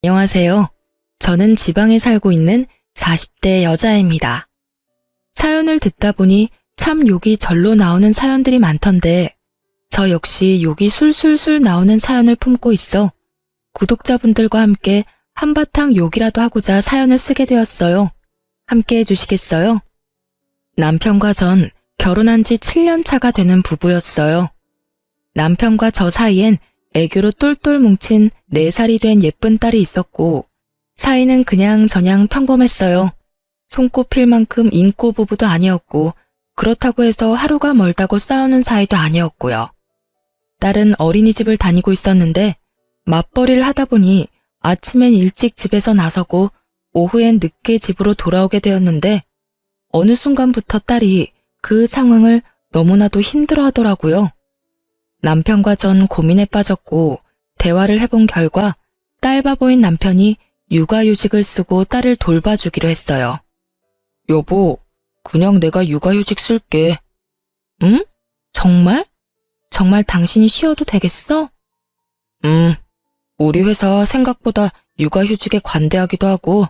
안녕하세요. 저는 지방에 살고 있는 40대 여자입니다. 사연을 듣다 보니 참 욕이 절로 나오는 사연들이 많던데 저 역시 욕이 술술술 나오는 사연을 품고 있어 구독자분들과 함께 한바탕 욕이라도 하고자 사연을 쓰게 되었어요. 함께 해주시겠어요? 남편과 전 결혼한 지 7년 차가 되는 부부였어요. 남편과 저 사이엔 애교로 똘똘 뭉친 4살이 된 예쁜 딸이 있었고 사이는 그냥저냥 평범했어요. 손꼽힐 만큼 인고 부부도 아니었고 그렇다고 해서 하루가 멀다고 싸우는 사이도 아니었고요. 딸은 어린이집을 다니고 있었는데 맞벌이를 하다 보니 아침엔 일찍 집에서 나서고 오후엔 늦게 집으로 돌아오게 되었는데 어느 순간부터 딸이 그 상황을 너무나도 힘들어하더라고요. 남편과 전 고민에 빠졌고 대화를 해본 결과 딸 바보인 남편이 육아휴직을 쓰고 딸을 돌봐주기로 했어요. 여보, 그냥 내가 육아휴직 쓸게. 응? 정말? 정말 당신이 쉬어도 되겠어? 우리 회사 생각보다 육아휴직에 관대하기도 하고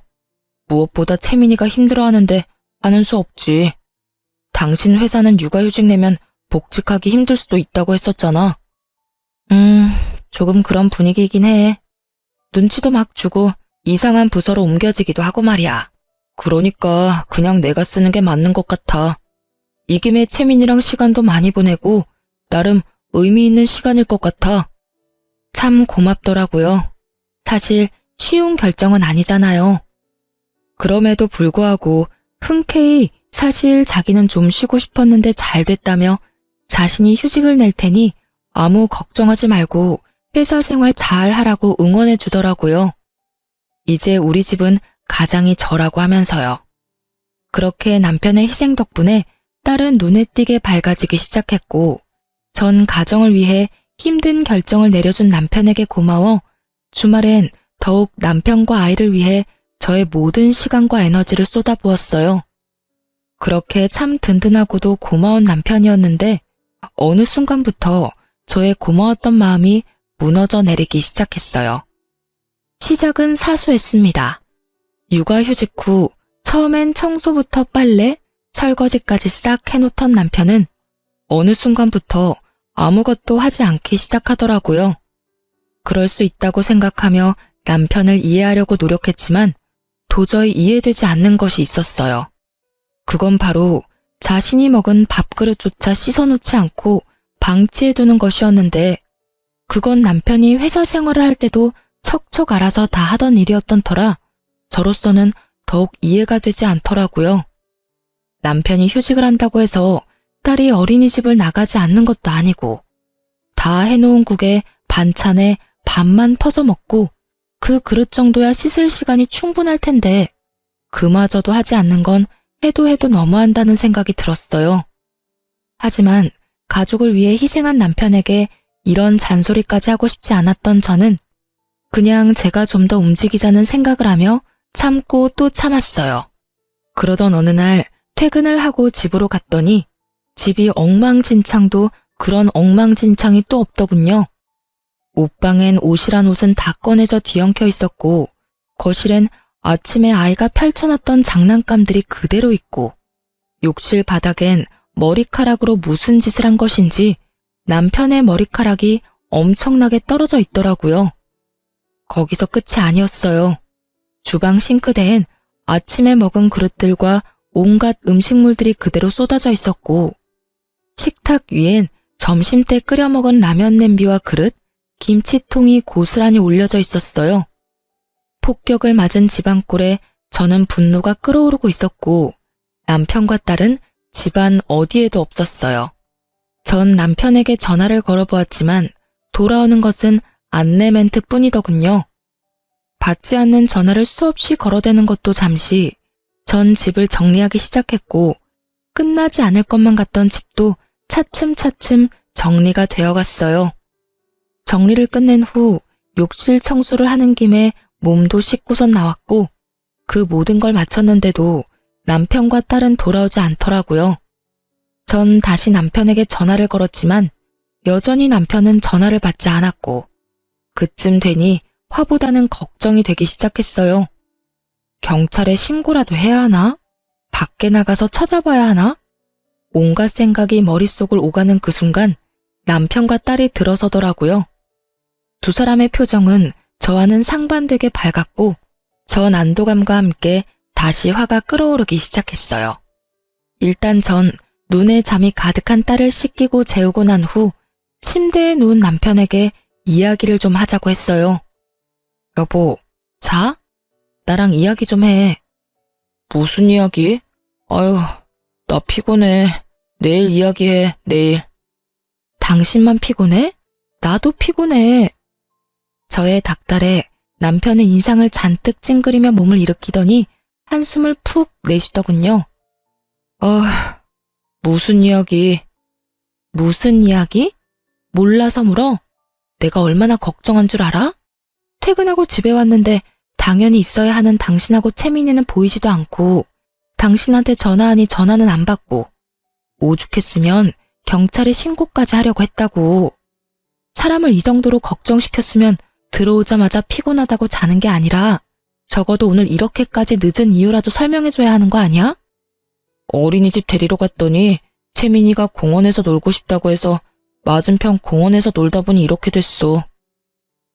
무엇보다 채민이가 힘들어하는데 하는 수 없지. 당신 회사는 육아휴직 내면 복직하기 힘들 수도 있다고 했었잖아. 조금 그런 분위기이긴 해. 눈치도 막 주고 이상한 부서로 옮겨지기도 하고 말이야. 그러니까 그냥 내가 쓰는 게 맞는 것 같아. 이 김에 채민이랑 시간도 많이 보내고 나름 의미 있는 시간일 것 같아. 참 고맙더라고요. 사실 쉬운 결정은 아니잖아요. 그럼에도 불구하고 흔쾌히 사실 자기는 좀 쉬고 싶었는데 잘 됐다며 자신이 휴직을 낼 테니 아무 걱정하지 말고 회사 생활 잘 하라고 응원해 주더라고요. 이제 우리 집은 가장이 저라고 하면서요. 그렇게 남편의 희생 덕분에 딸은 눈에 띄게 밝아지기 시작했고 전 가정을 위해 힘든 결정을 내려준 남편에게 고마워 주말엔 더욱 남편과 아이를 위해 저의 모든 시간과 에너지를 쏟아부었어요. 그렇게 참 든든하고도 고마운 남편이었는데 어느 순간부터 저의 고마웠던 마음이 무너져 내리기 시작했어요. 시작은 사소했습니다. 육아휴직 후 처음엔 청소부터 빨래, 설거지까지 싹 해놓던 남편은 어느 순간부터 아무것도 하지 않기 시작하더라고요. 그럴 수 있다고 생각하며 남편을 이해하려고 노력했지만 도저히 이해되지 않는 것이 있었어요. 그건 바로 자신이 먹은 밥그릇조차 씻어놓지 않고 방치해두는 것이었는데 그건 남편이 회사 생활을 할 때도 척척 알아서 다 하던 일이었던 터라 저로서는 더욱 이해가 되지 않더라고요. 남편이 휴직을 한다고 해서 딸이 어린이집을 나가지 않는 것도 아니고 다 해놓은 국에 반찬에 밥만 퍼서 먹고 그 그릇 정도야 씻을 시간이 충분할 텐데 그마저도 하지 않는 건 해도 너무한다는 생각이 들었어요. 하지만 가족을 위해 희생한 남편에게 이런 잔소리까지 하고 싶지 않았던 저는 그냥 제가 좀 더 움직이자는 생각을 하며 참고 또 참았어요. 그러던 어느 날 퇴근을 하고 집으로 갔더니 집이 엉망진창도 그런 엉망진창이 또 없더군요. 옷방엔 옷이란 옷은 다 꺼내져 뒤엉켜 있었고 거실엔 아침에 아이가 펼쳐놨던 장난감들이 그대로 있고 욕실 바닥엔 머리카락으로 무슨 짓을 한 것인지 남편의 머리카락이 엄청나게 떨어져 있더라고요. 거기서 끝이 아니었어요. 주방 싱크대엔 아침에 먹은 그릇들과 온갖 음식물들이 그대로 쏟아져 있었고 식탁 위엔 점심때 끓여 먹은 라면 냄비와 그릇, 김치통이 고스란히 올려져 있었어요. 폭격을 맞은 집안꼴에 저는 분노가 끓어오르고 있었고 남편과 딸은 집안 어디에도 없었어요. 전 남편에게 전화를 걸어보았지만 돌아오는 것은 안내 멘트 뿐이더군요. 받지 않는 전화를 수없이 걸어대는 것도 잠시 전 집을 정리하기 시작했고 끝나지 않을 것만 같던 집도 차츰차츰 정리가 되어갔어요. 정리를 끝낸 후 욕실 청소를 하는 김에 몸도 씻고선 나왔고 그 모든 걸 마쳤는데도 남편과 딸은 돌아오지 않더라고요. 전 다시 남편에게 전화를 걸었지만 여전히 남편은 전화를 받지 않았고 그쯤 되니 화보다는 걱정이 되기 시작했어요. 경찰에 신고라도 해야 하나? 밖에 나가서 찾아봐야 하나? 온갖 생각이 머릿속을 오가는 그 순간 남편과 딸이 들어서더라고요. 두 사람의 표정은 저와는 상반되게 밝았고 전 안도감과 함께 다시 화가 끓어오르기 시작했어요. 일단 전 눈에 잠이 가득한 딸을 씻기고 재우고 난 후 침대에 누운 남편에게 이야기를 좀 하자고 했어요. 여보, 자? 나랑 이야기 좀 해. 무슨 이야기? 아유, 나 피곤해. 내일 이야기해, 내일. 당신만 피곤해? 나도 피곤해. 저의 닭달에 남편은 인상을 잔뜩 찡그리며 몸을 일으키더니 한숨을 푹 내쉬더군요. 무슨 이야기? 무슨 이야기? 몰라서 물어? 내가 얼마나 걱정한 줄 알아? 퇴근하고 집에 왔는데 당연히 있어야 하는 당신하고 채민이는 보이지도 않고 당신한테 전화하니 전화는 안 받고 오죽했으면 경찰에 신고까지 하려고 했다고. 사람을 이 정도로 걱정시켰으면 들어오자마자 피곤하다고 자는 게 아니라 적어도 오늘 이렇게까지 늦은 이유라도 설명해줘야 하는 거 아니야? 어린이집 데리러 갔더니 채민이가 공원에서 놀고 싶다고 해서 맞은편 공원에서 놀다 보니 이렇게 됐어.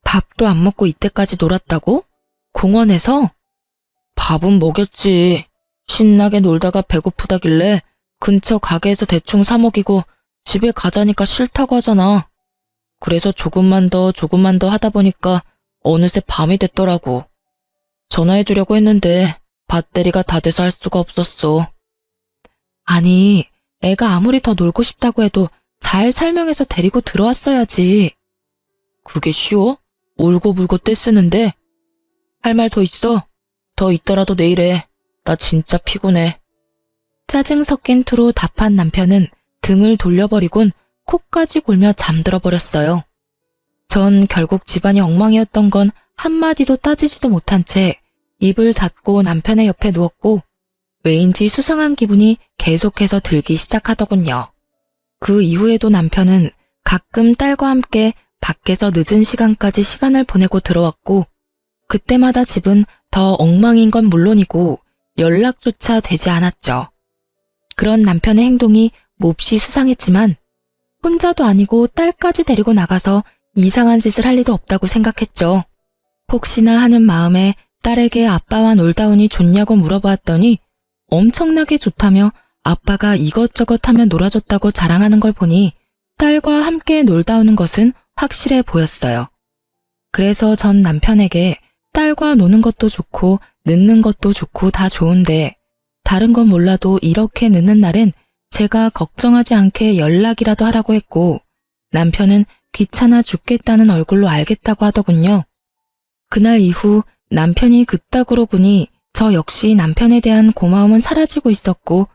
밥도 안 먹고 이때까지 놀았다고? 공원에서? 밥은 먹였지. 신나게 놀다가 배고프다길래 근처 가게에서 대충 사 먹이고 집에 가자니까 싫다고 하잖아. 그래서 조금만 더 하다 보니까 어느새 밤이 됐더라고. 전화해주려고 했는데 배터리가 다 돼서 할 수가 없었어. 아니, 애가 아무리 더 놀고 싶다고 해도 잘 설명해서 데리고 들어왔어야지. 그게 쉬워? 울고불고 떼쓰는데? 할 말 더 있어? 더 있더라도 내일 해. 나 진짜 피곤해. 짜증 섞인 투로 답한 남편은 등을 돌려버리곤 코까지 골며 잠들어 버렸어요. 전 결국 집안이 엉망이었던 건 한마디도 따지지도 못한 채 입을 닫고 남편의 옆에 누웠고 왜인지 수상한 기분이 계속해서 들기 시작하더군요. 그 이후에도 남편은 가끔 딸과 함께 밖에서 늦은 시간까지 시간을 보내고 들어왔고 그때마다 집은 더 엉망인 건 물론이고 연락조차 되지 않았죠. 그런 남편의 행동이 몹시 수상했지만 혼자도 아니고 딸까지 데리고 나가서 이상한 짓을 할 리도 없다고 생각했죠. 혹시나 하는 마음에 딸에게 아빠와 놀다 오니 좋냐고 물어보았더니 엄청나게 좋다며 아빠가 이것저것 하며 놀아줬다고 자랑하는 걸 보니 딸과 함께 놀다 오는 것은 확실해 보였어요. 그래서 전 남편에게 딸과 노는 것도 좋고 늦는 것도 좋고 다 좋은데 다른 건 몰라도 이렇게 늦는 날엔 제가 걱정하지 않게 연락이라도 하라고 했고 남편은 귀찮아 죽겠다는 얼굴로 알겠다고 하더군요. 그날 이후 남편이 그따구로 구니 저 역시 남편에 대한 고마움은 사라지고 있었고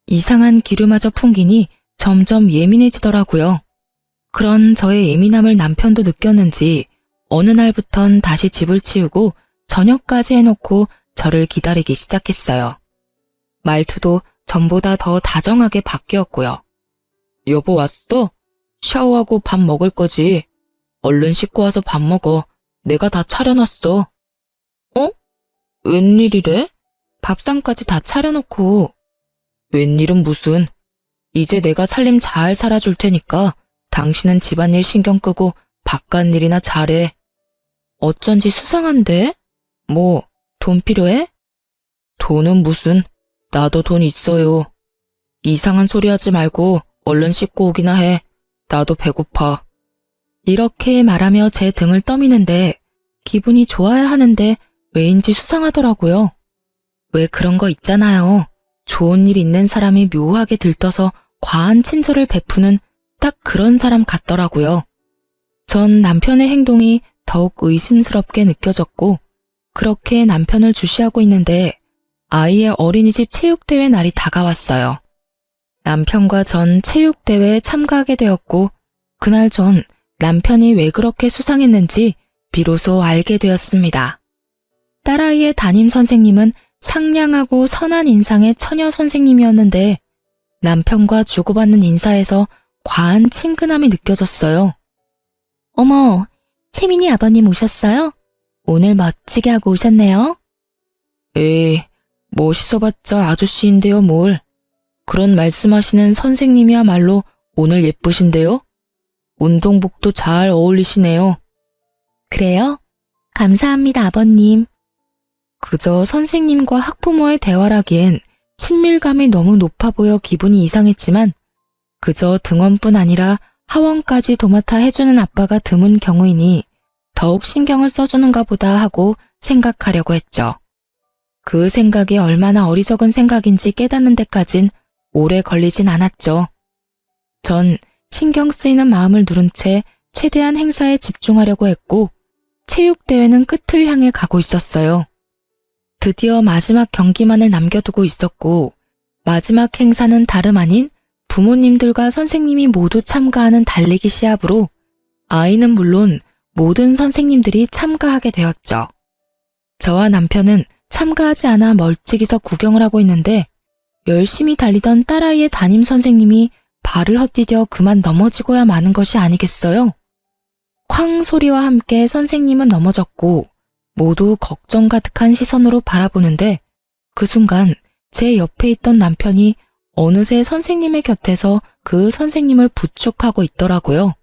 이상한 기류마저 풍기니 점점 예민해지더라고요. 그런 저의 예민함을 남편도 느꼈는지 어느 날부턴 다시 집을 치우고 저녁까지 해놓고 저를 기다리기 시작했어요. 말투도 전보다 더 다정하게 바뀌었고요. 여보 왔어? 샤워하고 밥 먹을 거지. 얼른 씻고 와서 밥 먹어. 내가 다 차려놨어. 어? 웬일이래? 밥상까지 다 차려놓고. 웬일은 무슨. 이제 내가 살림 잘 살아줄 테니까 당신은 집안일 신경 끄고 바깥일이나 잘해. 어쩐지 수상한데? 뭐, 돈 필요해? 돈은 무슨. 나도 돈 있어요. 이상한 소리 하지 말고 얼른 씻고 오기나 해. 나도 배고파. 이렇게 말하며 제 등을 떠미는데 기분이 좋아야 하는데 왜인지 수상하더라고요. 왜 그런 거 있잖아요. 좋은 일 있는 사람이 묘하게 들떠서 과한 친절을 베푸는 딱 그런 사람 같더라고요. 전 남편의 행동이 더욱 의심스럽게 느껴졌고 그렇게 남편을 주시하고 있는데 아이의 어린이집 체육대회 날이 다가왔어요. 남편과 전 체육대회에 참가하게 되었고 그날 전 남편이 왜 그렇게 수상했는지 비로소 알게 되었습니다. 딸아이의 담임 선생님은 상냥하고 선한 인상의 처녀 선생님이었는데 남편과 주고받는 인사에서 과한 친근함이 느껴졌어요. 어머, 채민이 아버님 오셨어요? 오늘 멋지게 하고 오셨네요. 에이, 멋있어봤자 아저씨인데요, 뭘. 그런 말씀하시는 선생님이야말로 오늘 예쁘신데요? 운동복도 잘 어울리시네요. 그래요? 감사합니다, 아버님. 그저 선생님과 학부모의 대화라기엔 친밀감이 너무 높아 보여 기분이 이상했지만 그저 등원뿐 아니라 하원까지 도맡아 해주는 아빠가 드문 경우이니 더욱 신경을 써주는가 보다 하고 생각하려고 했죠. 그 생각이 얼마나 어리석은 생각인지 깨닫는 데까진 오래 걸리진 않았죠. 전 신경 쓰이는 마음을 누른 채 최대한 행사에 집중하려고 했고 체육대회는 끝을 향해 가고 있었어요. 드디어 마지막 경기만을 남겨두고 있었고 마지막 행사는 다름 아닌 부모님들과 선생님이 모두 참가하는 달리기 시합으로 아이는 물론 모든 선생님들이 참가하게 되었죠. 저와 남편은 참가하지 않아 멀찍이서 구경을 하고 있는데 열심히 달리던 딸아이의 담임 선생님이 발을 헛디뎌 그만 넘어지고야 마는 것이 아니겠어요? 쾅 소리와 함께 선생님은 넘어졌고 모두 걱정 가득한 시선으로 바라보는데 그 순간 제 옆에 있던 남편이 어느새 선생님의 곁에서 그 선생님을 부축하고 있더라고요.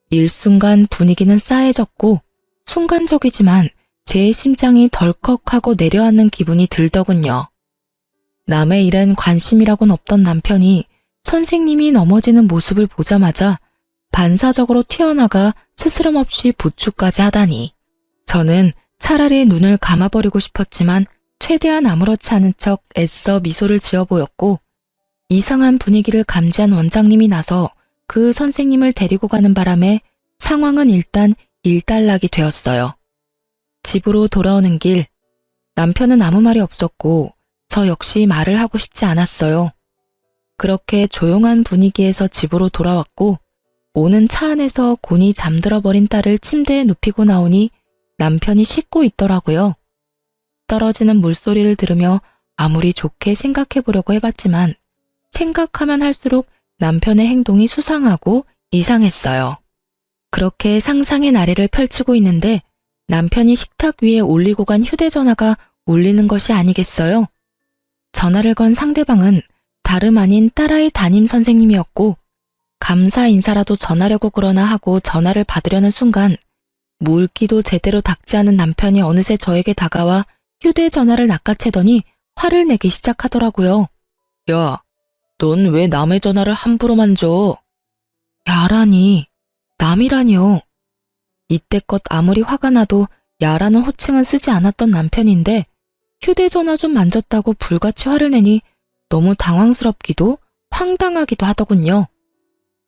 일순간 분위기는 싸해졌고 순간적이지만 제 심장이 덜컥하고 내려앉는 기분이 들더군요. 남의 일엔 관심이라곤 없던 남편이 선생님이 넘어지는 모습을 보자마자 반사적으로 튀어나가 스스럼 없이 부축까지 하다니. 저는 차라리 눈을 감아버리고 싶었지만 최대한 아무렇지 않은 척 애써 미소를 지어 보였고 이상한 분위기를 감지한 원장님이 나서 그 선생님을 데리고 가는 바람에 상황은 일단 일단락이 되었어요. 집으로 돌아오는 길, 남편은 아무 말이 없었고 저 역시 말을 하고 싶지 않았어요. 그렇게 조용한 분위기에서 집으로 돌아왔고 오는 차 안에서 곤히 잠들어버린 딸을 침대에 눕히고 나오니 남편이 씻고 있더라고요. 떨어지는 물소리를 들으며 아무리 좋게 생각해보려고 해봤지만 생각하면 할수록 남편의 행동이 수상하고 이상했어요. 그렇게 상상의 나래를 펼치고 있는데 남편이 식탁 위에 올리고 간 휴대전화가 울리는 것이 아니겠어요? 전화를 건 상대방은 다름 아닌 딸아이 담임 선생님이었고 감사 인사라도 전하려고 그러나 하고 전화를 받으려는 순간 물기도 제대로 닦지 않은 남편이 어느새 저에게 다가와 휴대전화를 낚아채더니 화를 내기 시작하더라고요. 야, 넌 왜 남의 전화를 함부로 만져? 야라니, 남이라니요. 이때껏 아무리 화가 나도 야라는 호칭은 쓰지 않았던 남편인데 휴대전화 좀 만졌다고 불같이 화를 내니 너무 당황스럽기도 황당하기도 하더군요.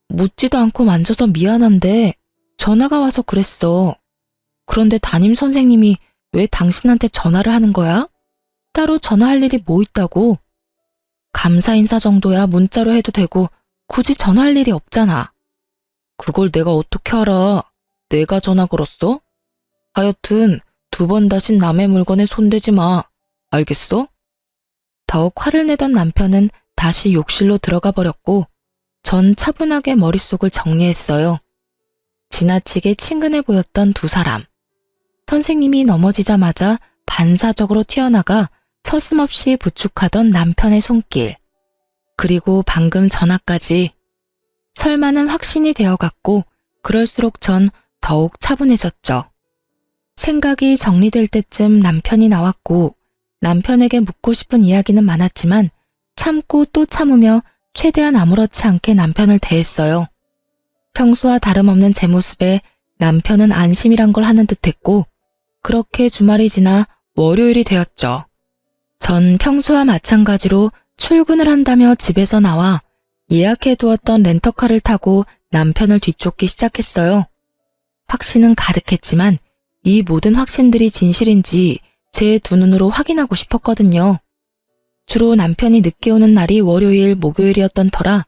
묻지도 않고 만져서 미안한데 전화가 와서 그랬어. 그런데 담임 선생님이 왜 당신한테 전화를 하는 거야? 따로 전화할 일이 뭐 있다고? 감사 인사 정도야 문자로 해도 되고 굳이 전화할 일이 없잖아. 그걸 내가 어떻게 알아? 내가 전화 걸었어? 하여튼 2번 다신 남의 물건에 손대지 마. 알겠어? 더욱 화를 내던 남편은 다시 욕실로 들어가 버렸고 전 차분하게 머릿속을 정리했어요. 지나치게 친근해 보였던 두 사람. 선생님이 넘어지자마자 반사적으로 튀어나가 서슴없이 부축하던 남편의 손길. 그리고 방금 전화까지. 설마는 확신이 되어갔고 그럴수록 전 더욱 차분해졌죠. 생각이 정리될 때쯤 남편이 나왔고 남편에게 묻고 싶은 이야기는 많았지만 참고 또 참으며 최대한 아무렇지 않게 남편을 대했어요. 평소와 다름없는 제 모습에 남편은 안심이란 걸 하는 듯했고 그렇게 주말이 지나 월요일이 되었죠. 전 평소와 마찬가지로 출근을 한다며 집에서 나와 예약해두었던 렌터카를 타고 남편을 뒤쫓기 시작했어요. 확신은 가득했지만 이 모든 확신들이 진실인지 제 두 눈으로 확인하고 싶었거든요. 주로 남편이 늦게 오는 날이 월요일, 목요일이었던 터라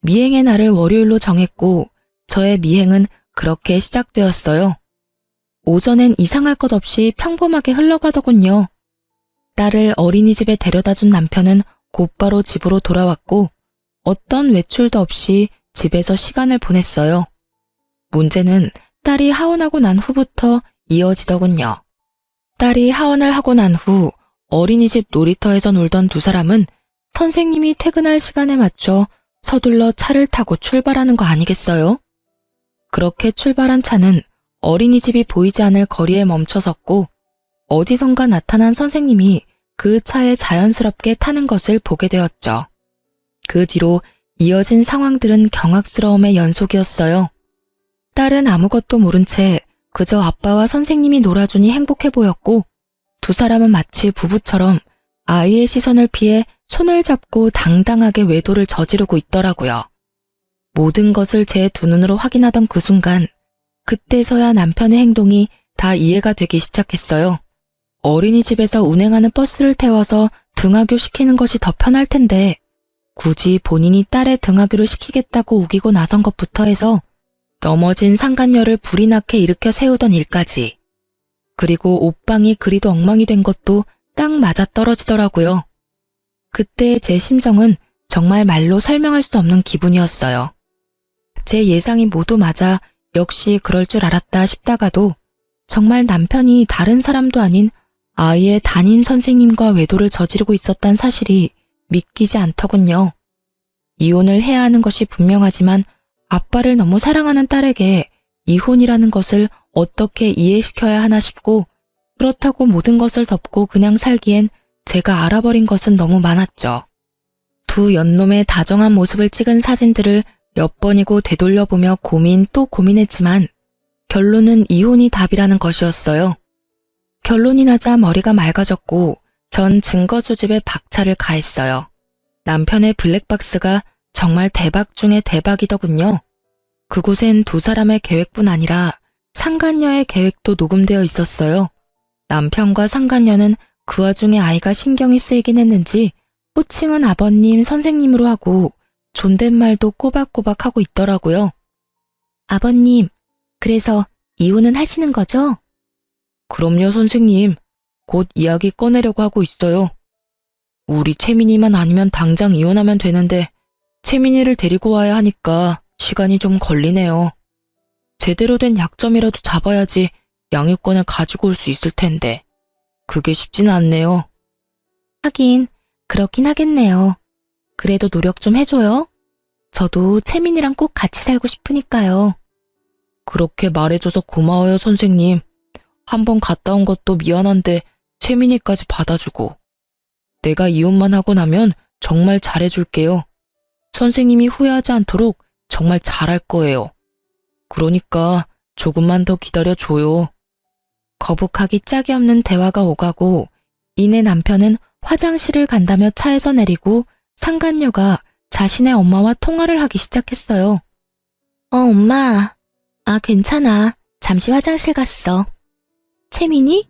미행의 날을 월요일로 정했고 저의 미행은 그렇게 시작되었어요. 오전엔 이상할 것 없이 평범하게 흘러가더군요. 딸을 어린이집에 데려다준 남편은 곧바로 집으로 돌아왔고 어떤 외출도 없이 집에서 시간을 보냈어요. 문제는 딸이 하원하고 난 후부터 이어지더군요. 딸이 하원을 하고 난 후 어린이집 놀이터에서 놀던 두 사람은 선생님이 퇴근할 시간에 맞춰 서둘러 차를 타고 출발하는 거 아니겠어요? 그렇게 출발한 차는 어린이집이 보이지 않을 거리에 멈춰섰고 어디선가 나타난 선생님이 그 차에 자연스럽게 타는 것을 보게 되었죠. 그 뒤로 이어진 상황들은 경악스러움의 연속이었어요. 딸은 아무것도 모른 채 그저 아빠와 선생님이 놀아주니 행복해 보였고 두 사람은 마치 부부처럼 아이의 시선을 피해 손을 잡고 당당하게 외도를 저지르고 있더라고요. 모든 것을 제 두 눈으로 확인하던 그 순간 그때서야 남편의 행동이 다 이해가 되기 시작했어요. 어린이집에서 운행하는 버스를 태워서 등하교 시키는 것이 더 편할 텐데 굳이 본인이 딸의 등하교를 시키겠다고 우기고 나선 것부터 해서 넘어진 상간녀를 불이 나게 일으켜 세우던 일까지. 그리고 옷방이 그리도 엉망이 된 것도 딱 맞아떨어지더라고요. 그때 제 심정은 정말 말로 설명할 수 없는 기분이었어요. 제 예상이 모두 맞아 역시 그럴 줄 알았다 싶다가도 정말 남편이 다른 사람도 아닌 아이의 담임 선생님과 외도를 저지르고 있었단 사실이 믿기지 않더군요. 이혼을 해야 하는 것이 분명하지만 아빠를 너무 사랑하는 딸에게 이혼이라는 것을 어떻게 이해시켜야 하나 싶고 그렇다고 모든 것을 덮고 그냥 살기엔 제가 알아버린 것은 너무 많았죠. 두 연놈의 다정한 모습을 찍은 사진들을 몇 번이고 되돌려보며 고민 또 고민했지만 결론은 이혼이 답이라는 것이었어요. 결론이 나자 머리가 맑아졌고 전 증거 수집에 박차를 가했어요. 남편의 블랙박스가 정말 대박 중에 대박이더군요. 그곳엔 두 사람의 계획뿐 아니라 상간녀의 계획도 녹음되어 있었어요. 남편과 상간녀는 그 와중에 아이가 신경이 쓰이긴 했는지 호칭은 아버님, 선생님으로 하고 존댓말도 꼬박꼬박 하고 있더라고요. 아버님, 그래서 이혼은 하시는 거죠? 그럼요, 선생님. 곧 이야기 꺼내려고 하고 있어요. 우리 채민이만 아니면 당장 이혼하면 되는데 채민이를 데리고 와야 하니까 시간이 좀 걸리네요. 제대로 된 약점이라도 잡아야지 양육권을 가지고 올 수 있을 텐데 그게 쉽지는 않네요. 하긴 그렇긴 하겠네요. 그래도 노력 좀 해줘요. 저도 채민이랑 꼭 같이 살고 싶으니까요. 그렇게 말해줘서 고마워요, 선생님. 한번 갔다 온 것도 미안한데 채민이까지 받아주고. 내가 이혼만 하고 나면 정말 잘해줄게요. 선생님이 후회하지 않도록 정말 잘할 거예요. 그러니까 조금만 더 기다려줘요. 거북하기 짝이 없는 대화가 오가고 이내 남편은 화장실을 간다며 차에서 내리고 상간녀가 자신의 엄마와 통화를 하기 시작했어요. 엄마. 괜찮아. 잠시 화장실 갔어. 채민이?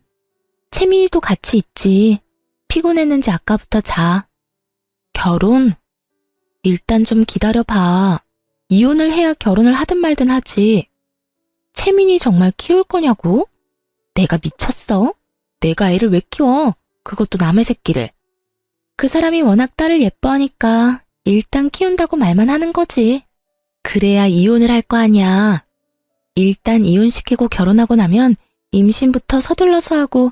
채민이도 같이 있지. 피곤했는지 아까부터 자. 결혼? 일단 좀 기다려봐. 이혼을 해야 결혼을 하든 말든 하지. 채민이 정말 키울 거냐고? 내가 미쳤어? 내가 애를 왜 키워? 그것도 남의 새끼를. 그 사람이 워낙 딸을 예뻐하니까 일단 키운다고 말만 하는 거지. 그래야 이혼을 할 거 아니야. 일단 이혼시키고 결혼하고 나면 임신부터 서둘러서 하고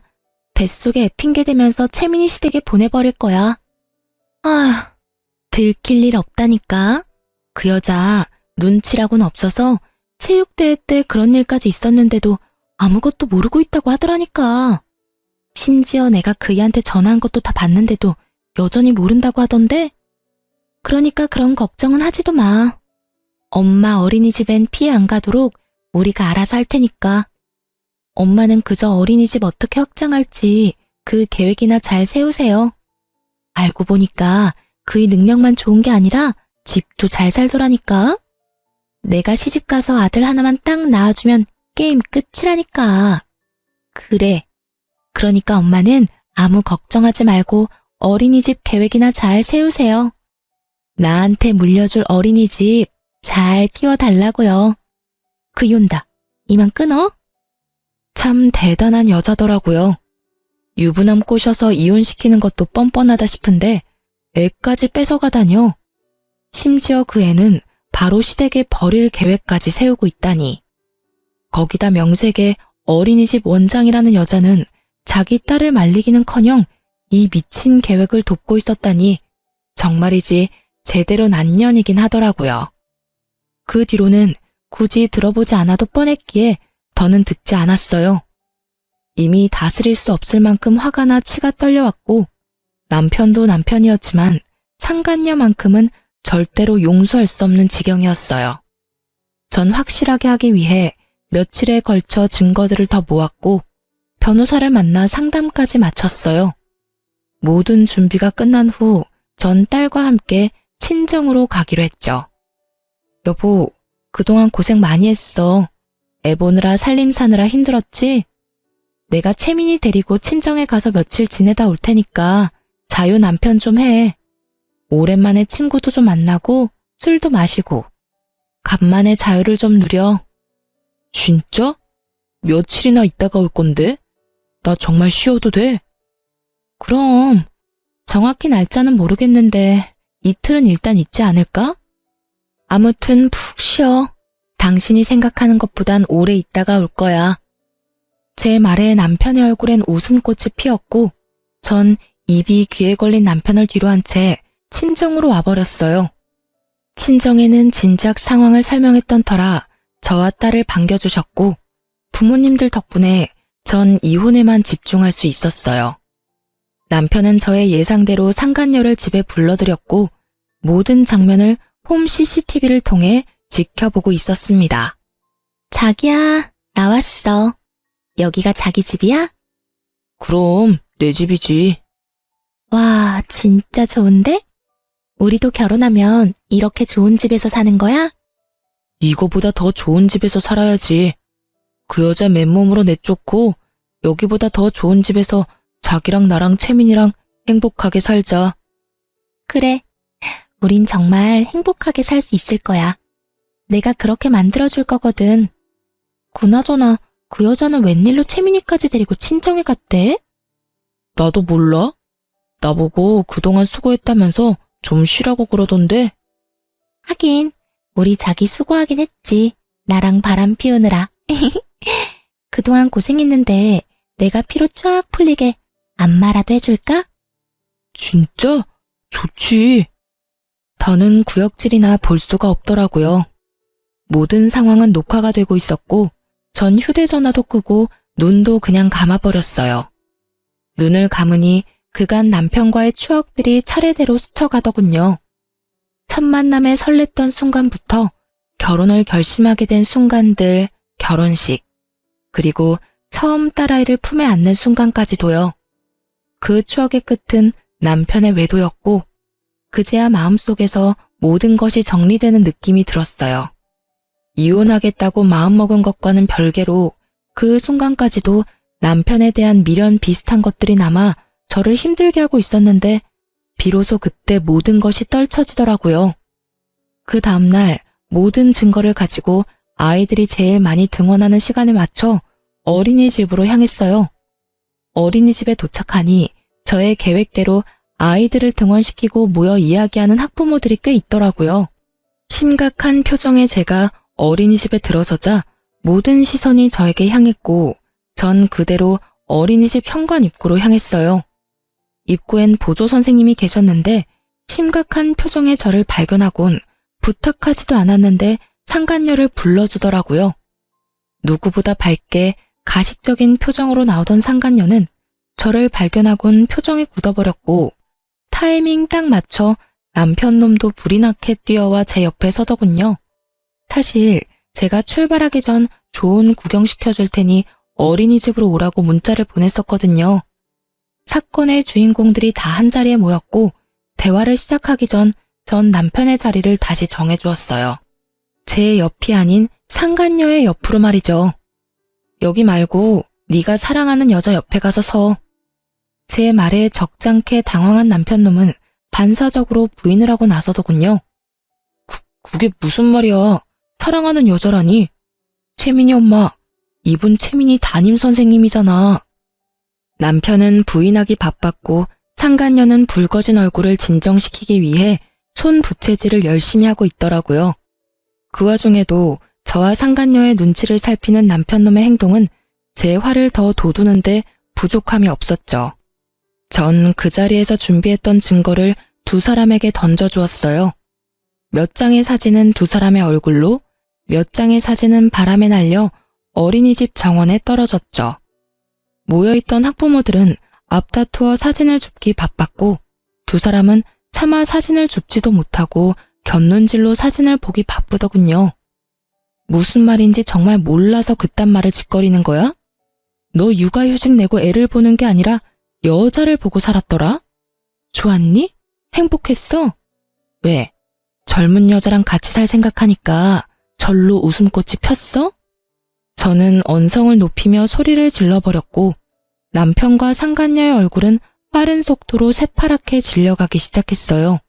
뱃속에 애 핑계 대면서 채민이 시댁에 보내버릴 거야. 들킬 일 없다니까. 그 여자 눈치라고는 없어서 체육대회 때 그런 일까지 있었는데도 아무것도 모르고 있다고 하더라니까. 심지어 내가 그이한테 전화한 것도 다 봤는데도 여전히 모른다고 하던데? 그러니까 그런 걱정은 하지도 마. 엄마 어린이집엔 피해 안 가도록 우리가 알아서 할 테니까. 엄마는 그저 어린이집 어떻게 확장할지 그 계획이나 잘 세우세요. 알고 보니까 그의 능력만 좋은 게 아니라 집도 잘 살더라니까. 내가 시집가서 아들 하나만 딱 낳아주면 게임 끝이라니까. 그래. 그러니까 엄마는 아무 걱정하지 말고 어린이집 계획이나 잘 세우세요. 나한테 물려줄 어린이집 잘 키워달라고요. 그이 온다. 이만 끊어? 참 대단한 여자더라고요. 유부남 꼬셔서 이혼시키는 것도 뻔뻔하다 싶은데 애까지 뺏어가다뇨. 심지어 그 애는 바로 시댁에 버릴 계획까지 세우고 있다니. 거기다 명색에 어린이집 원장이라는 여자는 자기 딸을 말리기는커녕 이 미친 계획을 돕고 있었다니 정말이지 제대로 난년이긴 하더라고요. 그 뒤로는 굳이 들어보지 않아도 뻔했기에 더는 듣지 않았어요. 이미 다스릴 수 없을 만큼 화가 나 치가 떨려왔고 남편도 남편이었지만 상간녀만큼은 절대로 용서할 수 없는 지경이었어요. 전 확실하게 하기 위해 며칠에 걸쳐 증거들을 더 모았고 변호사를 만나 상담까지 마쳤어요. 모든 준비가 끝난 후 전 딸과 함께 친정으로 가기로 했죠. 여보, 그동안 고생 많이 했어. 애 보느라 살림 사느라 힘들었지? 내가 채민이 데리고 친정에 가서 며칠 지내다 올 테니까 자유 남편 좀 해. 오랜만에 친구도 좀 만나고 술도 마시고 간만에 자유를 좀 누려. 진짜? 며칠이나 있다가 올 건데? 나 정말 쉬어도 돼? 그럼 정확히 날짜는 모르겠는데 이틀은 일단 있지 않을까? 아무튼 푹 쉬어. 당신이 생각하는 것보단 오래 있다가 올 거야. 제 말에 남편의 얼굴엔 웃음꽃이 피었고 전 입이 귀에 걸린 남편을 뒤로 한 채 친정으로 와버렸어요. 친정에는 진작 상황을 설명했던 터라 저와 딸을 반겨주셨고 부모님들 덕분에 전 이혼에만 집중할 수 있었어요. 남편은 저의 예상대로 상간녀를 집에 불러들였고 모든 장면을 홈 CCTV를 통해 지켜보고 있었습니다. 자기야, 나왔어. 여기가 자기 집이야? 그럼 내 집이지. 와, 진짜 좋은데? 우리도 결혼하면 이렇게 좋은 집에서 사는 거야? 이거보다 더 좋은 집에서 살아야지. 그 여자 맨몸으로 내쫓고 여기보다 더 좋은 집에서 자기랑 나랑 채민이랑 행복하게 살자. 그래, 우린 정말 행복하게 살 수 있을 거야. 내가 그렇게 만들어줄 거거든. 그나저나 그 여자는 웬일로 채민이까지 데리고 친정에 갔대? 나도 몰라. 나보고 그동안 수고했다면서 좀 쉬라고 그러던데. 하긴 우리 자기 수고하긴 했지. 나랑 바람 피우느라. 그동안 고생했는데 내가 피로 쫙 풀리게 안마라도 해줄까? 진짜? 좋지. 더는 구역질이나 볼 수가 없더라고요. 모든 상황은 녹화가 되고 있었고 전 휴대전화도 끄고 눈도 그냥 감아버렸어요. 눈을 감으니 그간 남편과의 추억들이 차례대로 스쳐가더군요. 첫 만남에 설렜던 순간부터 결혼을 결심하게 된 순간들, 결혼식, 그리고 처음 딸아이를 품에 안는 순간까지도요. 그 추억의 끝은 남편의 외도였고 그제야 마음속에서 모든 것이 정리되는 느낌이 들었어요. 이혼하겠다고 마음먹은 것과는 별개로 그 순간까지도 남편에 대한 미련 비슷한 것들이 남아 저를 힘들게 하고 있었는데 비로소 그때 모든 것이 떨쳐지더라고요. 그 다음날 모든 증거를 가지고 아이들이 제일 많이 등원하는 시간에 맞춰 어린이집으로 향했어요. 어린이집에 도착하니 저의 계획대로 아이들을 등원시키고 모여 이야기하는 학부모들이 꽤 있더라고요. 심각한 표정의 제가 어린이집에 들어서자 모든 시선이 저에게 향했고 전 그대로 어린이집 현관 입구로 향했어요. 입구엔 보조 선생님이 계셨는데 심각한 표정의 저를 발견하곤 부탁하지도 않았는데 상간녀를 불러주더라고요. 누구보다 밝게 가식적인 표정으로 나오던 상간녀는 저를 발견하곤 표정이 굳어버렸고 타이밍 딱 맞춰 남편 놈도 불이 나게 뛰어와 제 옆에 서더군요. 사실 제가 출발하기 전 좋은 구경시켜줄 테니 어린이집으로 오라고 문자를 보냈었거든요. 사건의 주인공들이 다 한자리에 모였고 대화를 시작하기 전 남편의 자리를 다시 정해주었어요. 제 옆이 아닌 상간녀의 옆으로 말이죠. 여기 말고 네가 사랑하는 여자 옆에 가서 서. 제 말에 적잖게 당황한 남편놈은 반사적으로 부인을 하고 나서더군요. 그게 무슨 말이야. 사랑하는 여자라니. 채민이 엄마, 이분 채민이 담임 선생님이잖아. 남편은 부인하기 바빴고 상간녀는 붉어진 얼굴을 진정시키기 위해 손 부채질을 열심히 하고 있더라고요. 그 와중에도 저와 상간녀의 눈치를 살피는 남편놈의 행동은 제 화를 더 돋우는데 부족함이 없었죠. 전 그 자리에서 준비했던 증거를 두 사람에게 던져주었어요. 몇 장의 사진은 두 사람의 얼굴로, 몇 장의 사진은 바람에 날려 어린이집 정원에 떨어졌죠. 모여있던 학부모들은 앞다투어 사진을 줍기 바빴고 두 사람은 차마 사진을 줍지도 못하고 곁눈질로 사진을 보기 바쁘더군요. 무슨 말인지 정말 몰라서 그딴 말을 짓거리는 거야? 너 육아휴직 내고 애를 보는 게 아니라 여자를 보고 살았더라? 좋았니? 행복했어? 왜? 젊은 여자랑 같이 살 생각하니까 절로 웃음꽃이 폈어? 저는 언성을 높이며 소리를 질러버렸고 남편과 상간녀의 얼굴은 빠른 속도로 새파랗게 질려가기 시작했어요.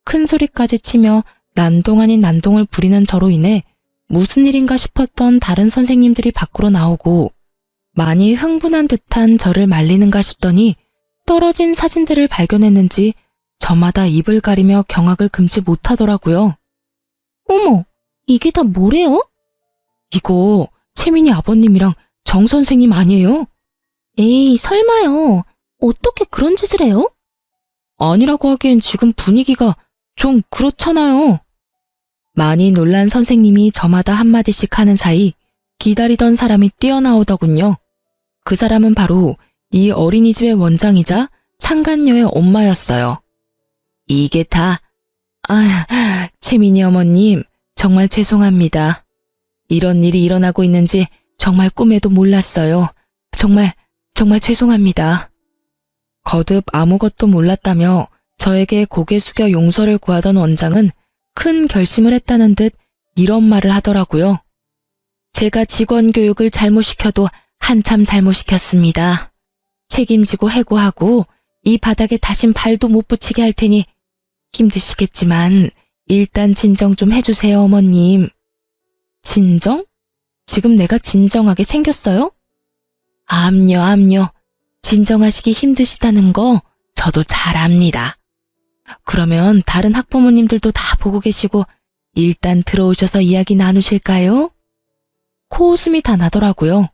큰 소리까지 치며 난동 아닌 난동을 부리는 저로 인해 무슨 일인가 싶었던 다른 선생님들이 밖으로 나오고 많이 흥분한 듯한 저를 말리는가 싶더니 떨어진 사진들을 발견했는지 저마다 입을 가리며 경악을 금치 못하더라고요. 어머, 이게 다 뭐래요? 이거 채민이 아버님이랑 정 선생님 아니에요? 에이, 설마요. 어떻게 그런 짓을 해요? 아니라고 하기엔 지금 분위기가 좀 그렇잖아요. 많이 놀란 선생님이 저마다 한마디씩 하는 사이 기다리던 사람이 뛰어나오더군요. 그 사람은 바로 이 어린이집의 원장이자 상간녀의 엄마였어요. 이게 다, 채민이 어머님, 정말 죄송합니다. 이런 일이 일어나고 있는지 정말 꿈에도 몰랐어요. 정말 죄송합니다. 거듭 아무것도 몰랐다며 저에게 고개 숙여 용서를 구하던 원장은 큰 결심을 했다는 듯 이런 말을 하더라고요. 제가 직원 교육을 잘못 시켜도 한참 잘못 시켰습니다. 책임지고 해고하고 이 바닥에 다신 발도 못 붙이게 할 테니 힘드시겠지만 일단 진정 좀 해주세요, 어머님. 진정? 지금 내가 진정하게 생겼어요? 암요. 진정하시기 힘드시다는 거 저도 잘 압니다. 그러면 다른 학부모님들도 다 보고 계시고 일단 들어오셔서 이야기 나누실까요? 코웃음이 다 나더라고요.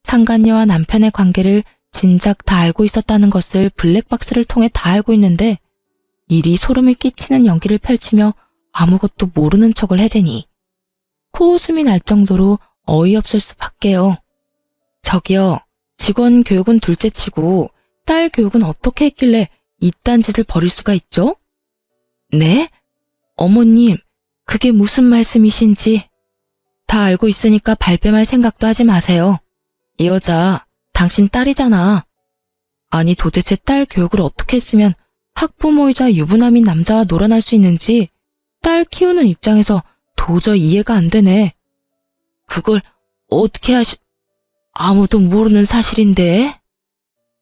상간녀와 남편의 관계를 진작 다 알고 있었다는 것을 블랙박스를 통해 다 알고 있는데 이리 소름을 끼치는 연기를 펼치며 아무것도 모르는 척을 해대니 코웃음이 날 정도로 어이없을 수밖에요. 저기요, 직원 교육은 둘째치고 딸 교육은 어떻게 했길래 이딴 짓을 벌일 수가 있죠? 네? 어머님, 그게 무슨 말씀이신지. 다 알고 있으니까 발뺌할 생각도 하지 마세요. 이 여자, 당신 딸이잖아. 아니 도대체 딸 교육을 어떻게 했으면 학부모이자 유부남인 남자와 놀아날 수 있는지 딸 키우는 입장에서 도저히 이해가 안 되네. 그걸 어떻게 아무도 모르는 사실인데?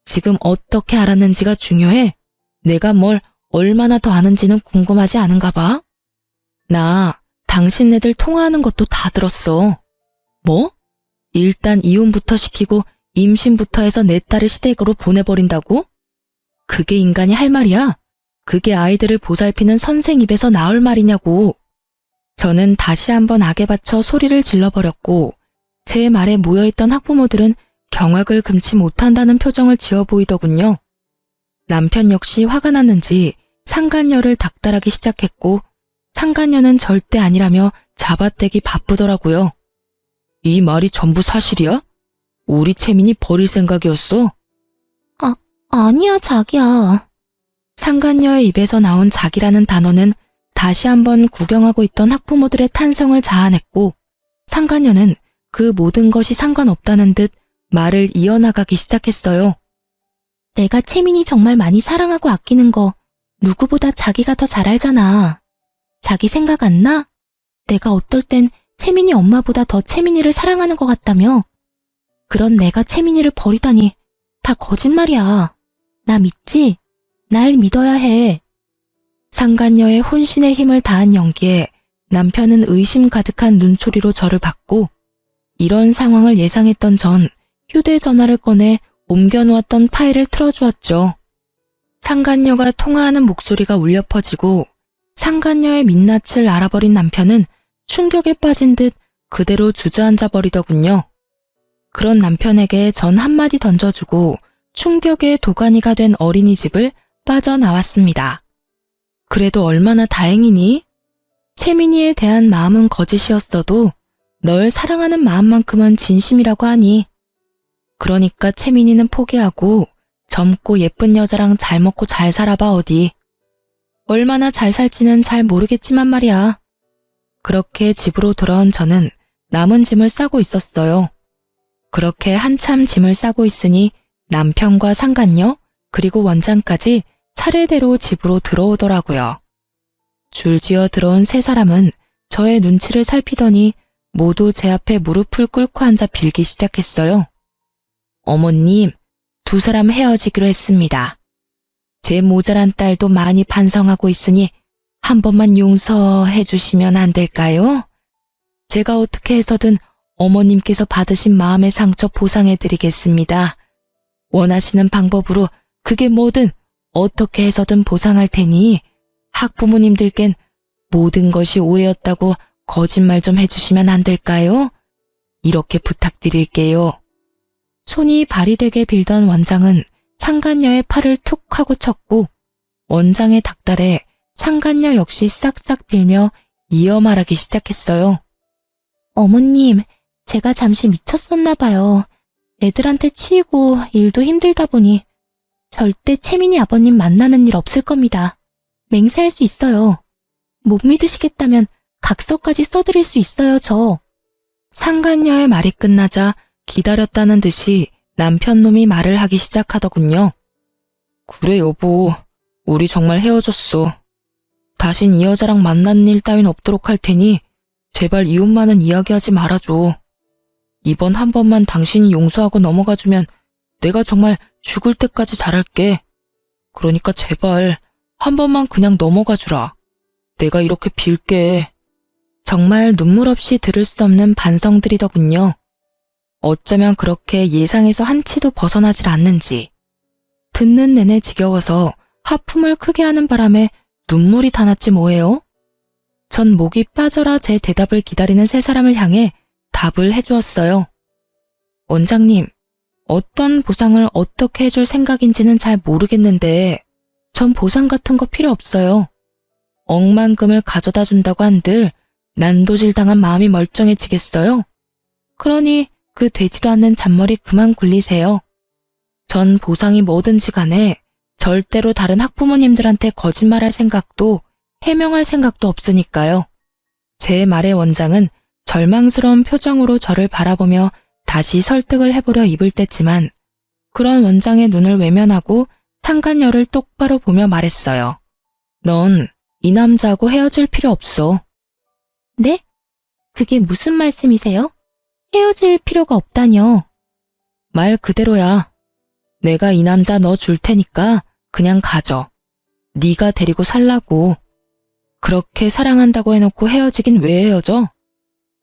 지금 어떻게 알았는지가 중요해. 내가 뭘 얼마나 더 아는지는 궁금하지 않은가 봐. 나 당신네들 통화하는 것도 다 들었어. 뭐? 일단 이혼부터 시키고 임신부터 해서 내 딸을 시댁으로 보내버린다고? 그게 인간이 할 말이야? 그게 아이들을 보살피는 선생 입에서 나올 말이냐고. 저는 다시 한번 악에 받쳐 소리를 질러버렸고 제 말에 모여있던 학부모들은 경악을 금치 못한다는 표정을 지어 보이더군요. 남편 역시 화가 났는지 상간녀를 닥달하기 시작했고 상간녀는 절대 아니라며 잡아떼기 바쁘더라고요. 이 말이 전부 사실이야? 우리 채민이 버릴 생각이었어? 아니야, 자기야. 상간녀의 입에서 나온 자기라는 단어는 다시 한번 구경하고 있던 학부모들의 탄성을 자아냈고 상간녀는 그 모든 것이 상관없다는 듯 말을 이어나가기 시작했어요. 내가 채민이 정말 많이 사랑하고 아끼는 거 누구보다 자기가 더 잘 알잖아. 자기 생각 안 나? 내가 어떨 땐 채민이 엄마보다 더 채민이를 사랑하는 것 같다며. 그런 내가 채민이를 버리다니 다 거짓말이야. 나 믿지? 날 믿어야 해. 상간녀의 혼신의 힘을 다한 연기에 남편은 의심 가득한 눈초리로 저를 봤고 이런 상황을 예상했던 전 휴대전화를 꺼내 옮겨놓았던 파일을 틀어주었죠. 상간녀가 통화하는 목소리가 울려 퍼지고 상간녀의 민낯을 알아버린 남편은 충격에 빠진 듯 그대로 주저앉아 버리더군요. 그런 남편에게 전 한마디 던져주고 충격의 도가니가 된 어린이집을 빠져나왔습니다. 그래도 얼마나 다행이니? 채민이에 대한 마음은 거짓이었어도 널 사랑하는 마음만큼은 진심이라고 하니. 그러니까 채민이는 포기하고 젊고 예쁜 여자랑 잘 먹고 잘 살아봐 어디. 얼마나 잘 살지는 잘 모르겠지만 말이야. 그렇게 집으로 돌아온 저는 남은 짐을 싸고 있었어요. 그렇게 한참 짐을 싸고 있으니 남편과 상간녀 그리고 원장까지 차례대로 집으로 들어오더라고요. 줄지어 들어온 세 사람은 저의 눈치를 살피더니 모두 제 앞에 무릎을 꿇고 앉아 빌기 시작했어요. 어머님, 두 사람 헤어지기로 했습니다. 제 모자란 딸도 많이 반성하고 있으니 한 번만 용서해 주시면 안 될까요? 제가 어떻게 해서든 어머님께서 받으신 마음의 상처 보상해 드리겠습니다. 원하시는 방법으로 그게 뭐든 어떻게 해서든 보상할 테니 학부모님들겐 모든 것이 오해였다고 거짓말 좀 해주시면 안 될까요? 이렇게 부탁드릴게요. 손이 발이 되게 빌던 원장은 상간녀의 팔을 툭 하고 쳤고 원장의 닭달에 상간녀 역시 싹싹 빌며 이어 말하기 시작했어요. 어머님, 제가 잠시 미쳤었나 봐요. 애들한테 치이고 일도 힘들다 보니 절대 채민이 아버님 만나는 일 없을 겁니다. 맹세할 수 있어요. 못 믿으시겠다면 각서까지 써드릴 수 있어요, 저. 상간녀의 말이 끝나자 기다렸다는 듯이 남편놈이 말을 하기 시작하더군요. 그래 여보, 우리 정말 헤어졌어. 다신 이 여자랑 만나는 일 따윈 없도록 할 테니 제발 이웃만은 이야기하지 말아줘. 이번 한 번만 당신이 용서하고 넘어가주면 내가 정말 죽을 때까지 잘할게. 그러니까 제발 한 번만 그냥 넘어가주라. 내가 이렇게 빌게. 정말 눈물 없이 들을 수 없는 반성들이더군요. 어쩌면 그렇게 예상에서 한치도 벗어나질 않는지. 듣는 내내 지겨워서 하품을 크게 하는 바람에 눈물이 다 났지 뭐예요? 전 목이 빠져라 제 대답을 기다리는 세 사람을 향해 답을 해주었어요. 원장님, 어떤 보상을 어떻게 해줄 생각인지는 잘 모르겠는데 전 보상 같은 거 필요 없어요. 억만금을 가져다 준다고 한들 난도질당한 마음이 멀쩡해지겠어요? 그러니 그 되지도 않는 잔머리 그만 굴리세요. 전 보상이 뭐든지 간에 절대로 다른 학부모님들한테 거짓말할 생각도 해명할 생각도 없으니까요. 제 말에 원장은 절망스러운 표정으로 저를 바라보며 다시 설득을 해보려 입을 뗐지만 그런 원장의 눈을 외면하고 상간녀를 똑바로 보며 말했어요. 넌 이 남자하고 헤어질 필요 없어. 네? 그게 무슨 말씀이세요? 헤어질 필요가 없다뇨. 말 그대로야. 내가 이 남자 너 줄 테니까 그냥 가져. 네가 데리고 살라고. 그렇게 사랑한다고 해놓고 헤어지긴 왜 헤어져?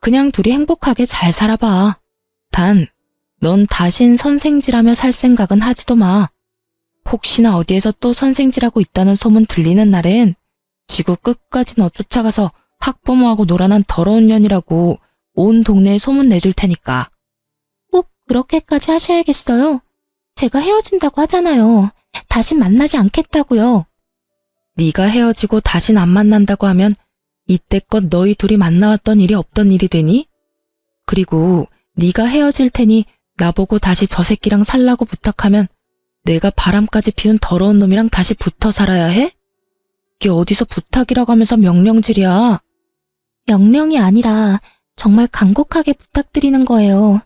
그냥 둘이 행복하게 잘 살아봐. 단, 넌 다신 선생질하며 살 생각은 하지도 마. 혹시나 어디에서 또 선생질하고 있다는 소문 들리는 날엔 지구 끝까지 너 쫓아가서 학부모하고 놀아난 더러운 년이라고 온 동네에 소문 내줄 테니까. 꼭 그렇게까지 하셔야겠어요? 제가 헤어진다고 하잖아요. 다신 만나지 않겠다고요. 네가 헤어지고 다신 안 만난다고 하면 이때껏 너희 둘이 만나왔던 일이 없던 일이 되니? 그리고 네가 헤어질 테니 나보고 다시 저 새끼랑 살라고 부탁하면 내가 바람까지 피운 더러운 놈이랑 다시 붙어 살아야 해? 이게 어디서 부탁이라고 하면서 명령질이야. 명령이 아니라 정말 간곡하게 부탁드리는 거예요.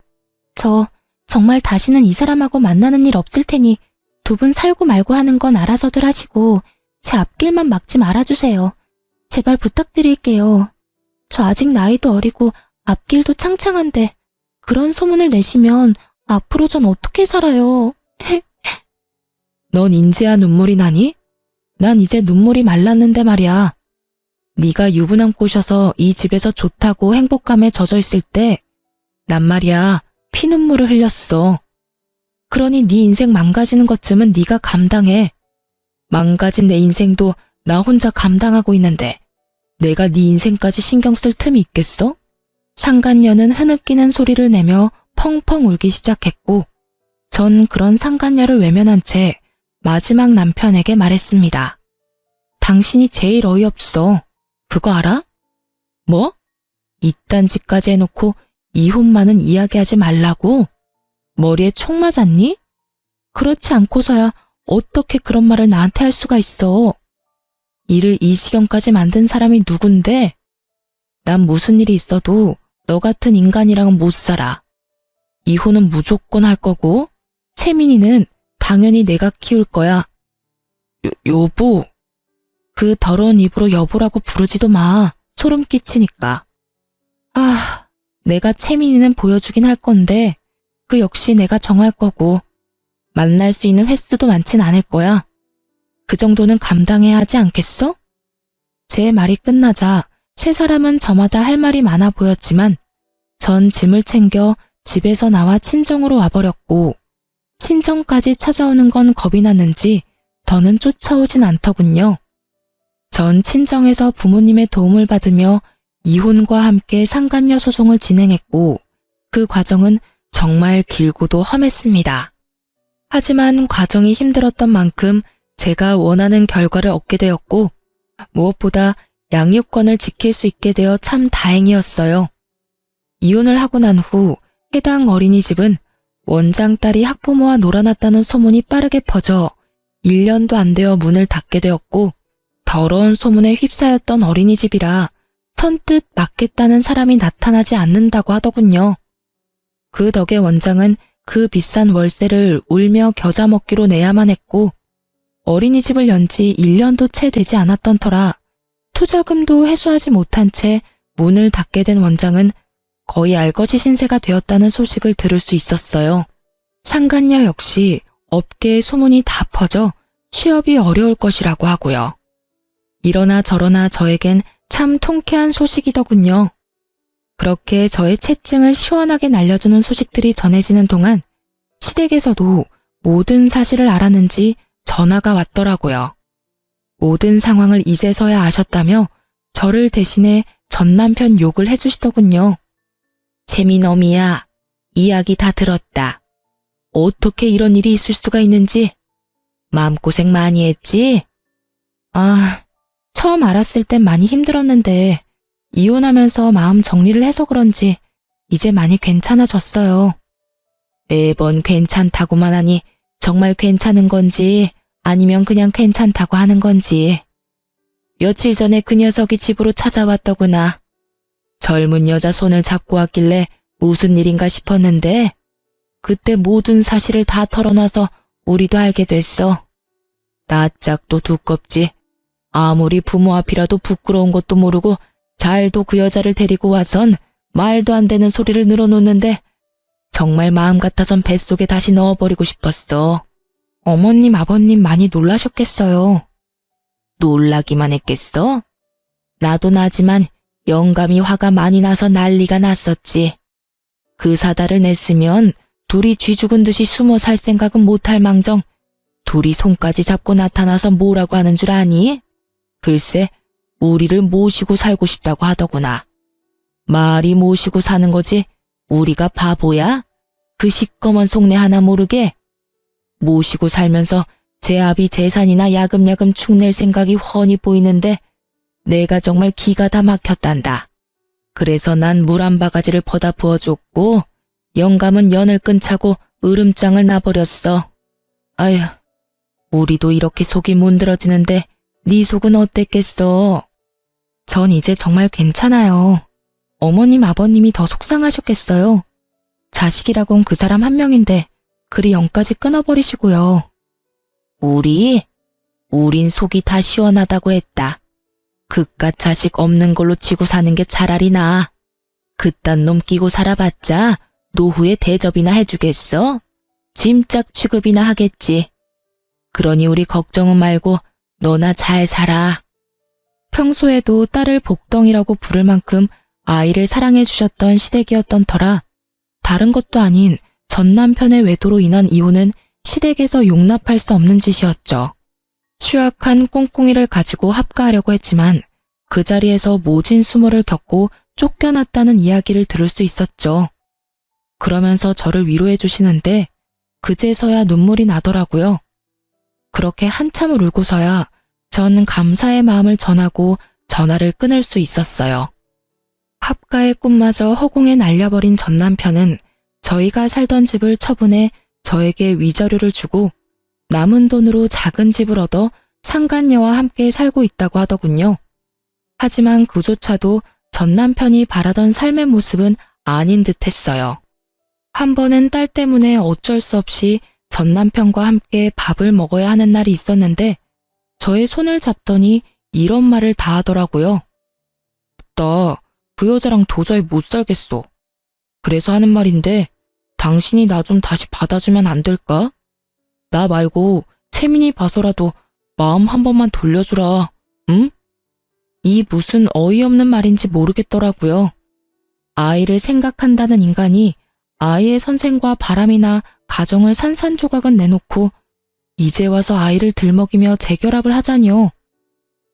저 정말 다시는 이 사람하고 만나는 일 없을 테니 두 분 살고 말고 하는 건 알아서들 하시고 제 앞길만 막지 말아주세요. 제발 부탁드릴게요. 저 아직 나이도 어리고 앞길도 창창한데 그런 소문을 내시면 앞으로 전 어떻게 살아요? 넌 인제야 눈물이 나니? 난 이제 눈물이 말랐는데 말이야. 네가 유부남 꼬셔서 이 집에서 좋다고 행복감에 젖어 있을 때 난 말이야 피눈물을 흘렸어. 그러니 네 인생 망가지는 것쯤은 네가 감당해. 망가진 내 인생도 나 혼자 감당하고 있는데 내가 네 인생까지 신경 쓸 틈이 있겠어? 상간녀는 흐느끼는 소리를 내며 펑펑 울기 시작했고 전 그런 상간녀를 외면한 채 마지막 남편에게 말했습니다. 당신이 제일 어이없어. 그거 알아? 뭐? 이딴 짓까지 해놓고 이혼만은 이야기하지 말라고? 머리에 총 맞았니? 그렇지 않고서야 어떻게 그런 말을 나한테 할 수가 있어. 일을 이 지경까지 만든 사람이 누군데? 난 무슨 일이 있어도 너 같은 인간이랑은 못 살아. 이혼은 무조건 할 거고 채민이는 당연히 내가 키울 거야. 여보. 그 더러운 입으로 여보라고 부르지도 마. 소름 끼치니까. 아, 내가 채민이는 보여주긴 할 건데 그 역시 내가 정할 거고 만날 수 있는 횟수도 많진 않을 거야. 그 정도는 감당해야 하지 않겠어? 제 말이 끝나자 세 사람은 저마다 할 말이 많아 보였지만 전 짐을 챙겨 집에서 나와 친정으로 와버렸고 친정까지 찾아오는 건 겁이 났는지 더는 쫓아오진 않더군요. 전 친정에서 부모님의 도움을 받으며 이혼과 함께 상간녀 소송을 진행했고 그 과정은 정말 길고도 험했습니다. 하지만 과정이 힘들었던 만큼 제가 원하는 결과를 얻게 되었고 무엇보다 양육권을 지킬 수 있게 되어 참 다행이었어요. 이혼을 하고 난 후 해당 어린이집은 원장 딸이 학부모와 놀아났다는 소문이 빠르게 퍼져 1년도 안 되어 문을 닫게 되었고 더러운 소문에 휩싸였던 어린이집이라 선뜻 맡겠다는 사람이 나타나지 않는다고 하더군요. 그 덕에 원장은 그 비싼 월세를 울며 겨자 먹기로 내야만 했고 어린이집을 연 지 1년도 채 되지 않았던 터라 투자금도 회수하지 못한 채 문을 닫게 된 원장은 거의 알거지 신세가 되었다는 소식을 들을 수 있었어요. 상간녀 역시 업계에 소문이 다 퍼져 취업이 어려울 것이라고 하고요. 이러나 저러나 저에겐 참 통쾌한 소식이더군요. 그렇게 저의 채증을 시원하게 날려주는 소식들이 전해지는 동안 시댁에서도 모든 사실을 알았는지 전화가 왔더라고요. 모든 상황을 이제서야 아셨다며 저를 대신해 전 남편 욕을 해주시더군요. 채민어미야, 이야기 다 들었다. 어떻게 이런 일이 있을 수가 있는지 마음고생 많이 했지? 아, 처음 알았을 땐 많이 힘들었는데 이혼하면서 마음 정리를 해서 그런지 이제 많이 괜찮아졌어요. 매번 괜찮다고만 하니 정말 괜찮은 건지 아니면 그냥 괜찮다고 하는 건지. 며칠 전에 그 녀석이 집으로 찾아왔더구나. 젊은 여자 손을 잡고 왔길래 무슨 일인가 싶었는데 그때 모든 사실을 다 털어놔서 우리도 알게 됐어. 낯짝도 두껍지. 아무리 부모 앞이라도 부끄러운 것도 모르고 잘도 그 여자를 데리고 와선 말도 안 되는 소리를 늘어놓는데 정말 마음 같아선 뱃속에 다시 넣어버리고 싶었어. 어머님, 아버님 많이 놀라셨겠어요. 놀라기만 했겠어? 나도 나지만 영감이 화가 많이 나서 난리가 났었지. 그 사달을 냈으면 둘이 쥐 죽은 듯이 숨어 살 생각은 못할 망정 둘이 손까지 잡고 나타나서 뭐라고 하는 줄 아니? 글쎄 우리를 모시고 살고 싶다고 하더구나. 말이 모시고 사는 거지 우리가 바보야? 그 시꺼먼 속내 하나 모르게? 모시고 살면서 제 아비 재산이나 야금야금 축낼 생각이 훤히 보이는데 내가 정말 기가 다 막혔단다. 그래서 난 물 한 바가지를 퍼다 부어줬고 영감은 연을 끈차고 으름장을 놔버렸어. 아휴, 우리도 이렇게 속이 문드러지는데 네 속은 어땠겠어? 전 이제 정말 괜찮아요. 어머님, 아버님이 더 속상하셨겠어요. 자식이라곤 그 사람 한 명인데 그리 영까지 끊어버리시고요. 우린 속이 다 시원하다고 했다. 그깟 자식 없는 걸로 치고 사는 게 차라리 나아. 그딴 놈 끼고 살아봤자 노후에 대접이나 해주겠어? 짐짝 취급이나 하겠지. 그러니 우리 걱정은 말고 너나 잘 살아. 평소에도 딸을 복덩이라고 부를 만큼 아이를 사랑해 주셨던 시댁이었던 터라 다른 것도 아닌 전 남편의 외도로 인한 이혼은 시댁에서 용납할 수 없는 짓이었죠. 취약한 꿍꿍이를 가지고 합가하려고 했지만 그 자리에서 모진 수모를 겪고 쫓겨났다는 이야기를 들을 수 있었죠. 그러면서 저를 위로해 주시는데 그제서야 눈물이 나더라고요. 그렇게 한참을 울고서야 전 감사의 마음을 전하고 전화를 끊을 수 있었어요. 합가의 꿈마저 허공에 날려버린 전 남편은 저희가 살던 집을 처분해 저에게 위자료를 주고 남은 돈으로 작은 집을 얻어 상간녀와 함께 살고 있다고 하더군요. 하지만 그조차도 전 남편이 바라던 삶의 모습은 아닌 듯 했어요. 한 번은 딸 때문에 어쩔 수 없이 전 남편과 함께 밥을 먹어야 하는 날이 있었는데 저의 손을 잡더니 이런 말을 다 하더라고요. 나 그 여자랑 도저히 못 살겠어. 그래서 하는 말인데 당신이 나 좀 다시 받아주면 안 될까? 나 말고 채민이 봐서라도 마음 한 번만 돌려주라. 응? 이 무슨 어이없는 말인지 모르겠더라고요. 아이를 생각한다는 인간이 아이의 선생과 바람이나 가정을 산산조각은 내놓고 이제 와서 아이를 들먹이며 재결합을 하자니요.